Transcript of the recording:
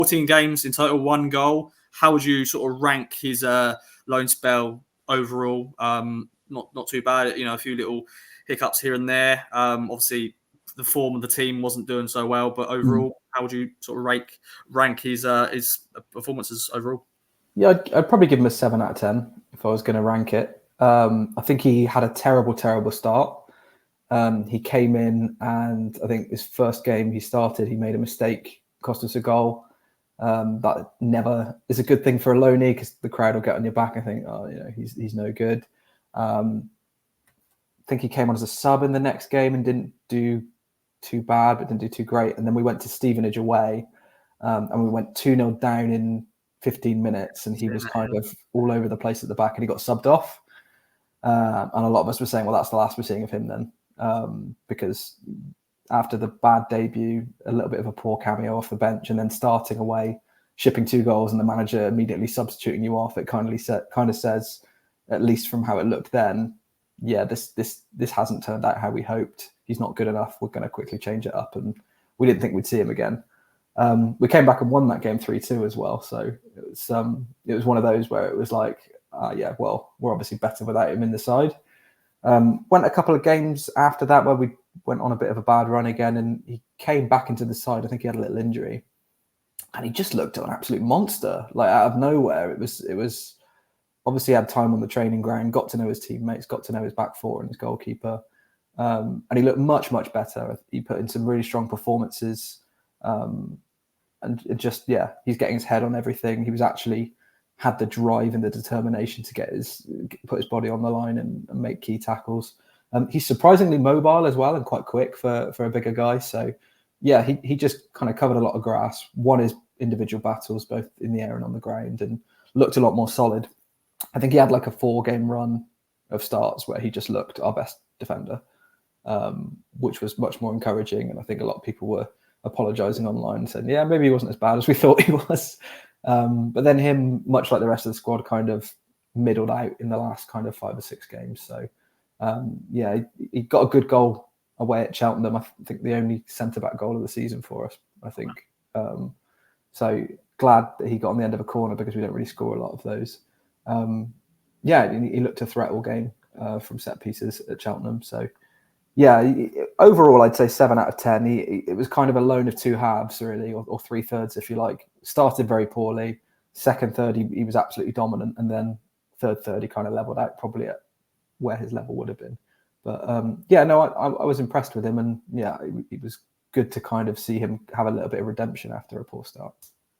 14 games in total, 1 goal. How would you sort of rank his loan spell overall? Not too bad. You know, a few little hiccups here and there. Obviously, the form of the team wasn't doing so well, but overall, how would you sort of rank his performances overall? Yeah, I'd probably give him a 7 out of 10 if I was going to rank it. I think he had a terrible start. He came in, and I think his first game he started, he made a mistake, cost us a goal. That never is a good thing for a loanee, because the crowd will get on your back and think, oh, you know, he's no good. I think he came on as a sub in the next game and didn't do too bad, but didn't do too great. And then we went to Stevenage away, and we went 2-0 down in 15 minutes, and he was kind of all over the place at the back, and he got subbed off. And a lot of us were saying, well, that's the last we're seeing of him then, because after the bad debut, a little bit of a poor cameo off the bench, and then starting away, shipping 2 goals, and the manager immediately substituting you off, it kind of says, at least from how it looked then, yeah, this hasn't turned out how we hoped. He's not good enough. We're going to quickly change it up, and we didn't think we'd see him again. We came back and won that game 3-2 as well. So it was one of those where it was like, yeah, well, we're obviously better without him in the side. Went a couple of games after that where we went on a bit of a bad run again, and he came back into the side. I think he had a little injury, and he just looked an absolute monster, like out of nowhere. It was obviously had time on the training ground, got to know his teammates, got to know his back four and his goalkeeper, and he looked much better. He put in some really strong performances. And it just, yeah, he's getting his head on everything. He was actually had the drive and the determination to put his body on the line and make key tackles. He's surprisingly mobile as well, and quite quick for a bigger guy. So yeah, he just kind of covered a lot of grass, won his individual battles both in the air and on the ground, and looked a lot more solid. I think he had like a 4-game run of starts where he just looked our best defender, which was much more encouraging. And I think a lot of people were apologising online and saying, yeah, maybe he wasn't as bad as we thought he was. But then him, much like the rest of the squad, kind of middled out in the last kind of 5 or 6 games. So yeah, he got a good goal away at Cheltenham. I think the only centre-back goal of the season for us, I think. So glad that he got on the end of a corner, because we don't really score a lot of those. Yeah, he looked a threat all game from set pieces at Cheltenham. So yeah, overall, I'd say 7 out of 10. It was kind of a loan of 2 halves, really, or 3/3, if you like. Started very poorly. Second third, he was absolutely dominant. And then third, he kind of leveled out, probably at where his level would have been. But yeah, no, I was impressed with him. And yeah, it was good to kind of see him have a little bit of redemption after a poor start.